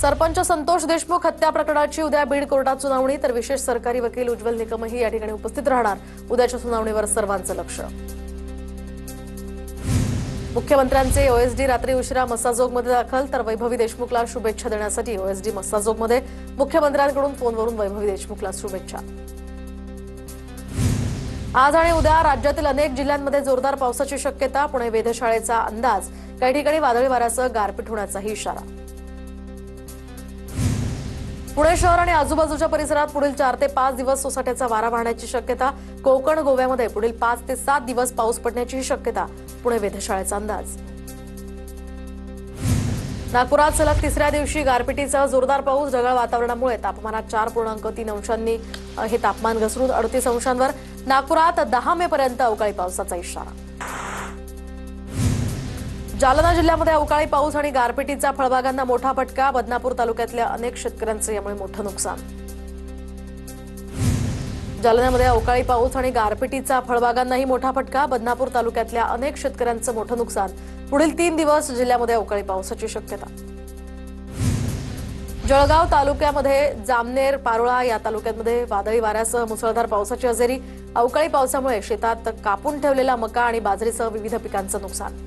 सरपंच संतोष देशमुख हत्या प्रकरणाची उद्या बीड कोर्टात सुनावणी, तर विशेष सरकारी वकील उज्ज्वल निकमही या ठिकाणी उपस्थित राहणार। उद्याच्या सुनावणीवर सर्वांचं लक्ष। मुख्यमंत्र्यांचे ओएसडी रात्री उशिरा मस्साजोगमध्ये दाखल, तर वैभवी देशमुखला शुभेच्छा देण्यासाठी ओएसडी मस्साजोगमध्ये मुख्यमंत्र्यांकडून फोनवरून वैभवी देशमुखला शुभेच्छा। आज आणि उद्या राज्यातील अनेक जिल्ह्यांमध्ये जोरदार पावसाची शक्यता, पुणे वेधशाळेचा अंदाज। काही ठिकाणी वादळी वाऱ्यासह गारपीट होण्याचाही इशारा। पुणे शहर आणि आजूबाजूच्या परिसरात पुढील 4 ते 5 दिवस सोसाट्याचा वारा वाहण्याची शक्यता। कोकण गोव्यामध्ये पुढील 5 ते 7 दिवस पाऊस पडण्याची शक्यता, पुणे वेधशाळेचा अंदाज। नागपुरात सलग तिसऱ्या दिवशी गारपिटीसह जोरदार पाऊस। ढगाळ वातावरणामुळे तापमानात 4.3 अंशांनी हे तापमान घसरून 38 अंशांवर। नागपुरात 10 मे पर्यंत अवकाळी पावसाचा इशारा। जालना जिल्ह्यामध्ये अवकाळी पाऊस आणि गारपिटीचा फळबागांना मोठा फटका। बदनापूर तालुक्यातल्या अनेक शेतकऱ्यांचं यामुळे मोठं नुकसान। जालन्यामध्ये अवकाळी पाऊस आणि गारपिटीचा फळबागांनाही मोठा फटका। बदनापूर तालुक्यातल्या अनेक शेतकऱ्यांचं मोठं नुकसान। पुढील 3 दिवस जिल्ह्यामध्ये अवकाळी पावसाची शक्यता। जळगाव तालुक्यामध्ये जामनेर, पारोळा या तालुक्यांमध्ये वादळी वाऱ्यासह मुसळधार पावसाची हजेरी। अवकाळी पावसामुळे शेतात कापून ठेवलेला मका आणि बाजरीसह विविध पिकांचं नुकसान।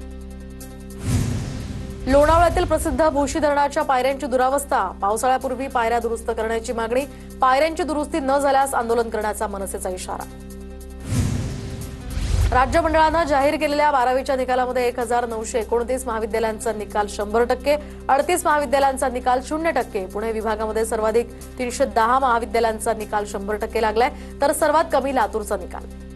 लोणावळ्यातील प्रसिद्ध भोशी धरणाच्या पायऱ्यांची दुरावस्था। पावसाळ्यापूर्वी पायऱ्या दुरुस्त करण्याची मागणी। पायऱ्यांची दुरुस्ती न झाल्यास आंदोलन करण्याचा मनसेचा इशारा। राज्य मंडळानं जाहीर केलेल्या 12वीच्या निकालामध्ये 1929 महाविद्यालयांचा निकाल 100%, 38 महाविद्यालयांचा निकाल 0%। पुणे विभागामध्ये सर्वाधिक 310 महाविद्यालयांचा निकाल 100% लागलाय, तर सर्वात कमी लातूरचा निकाल।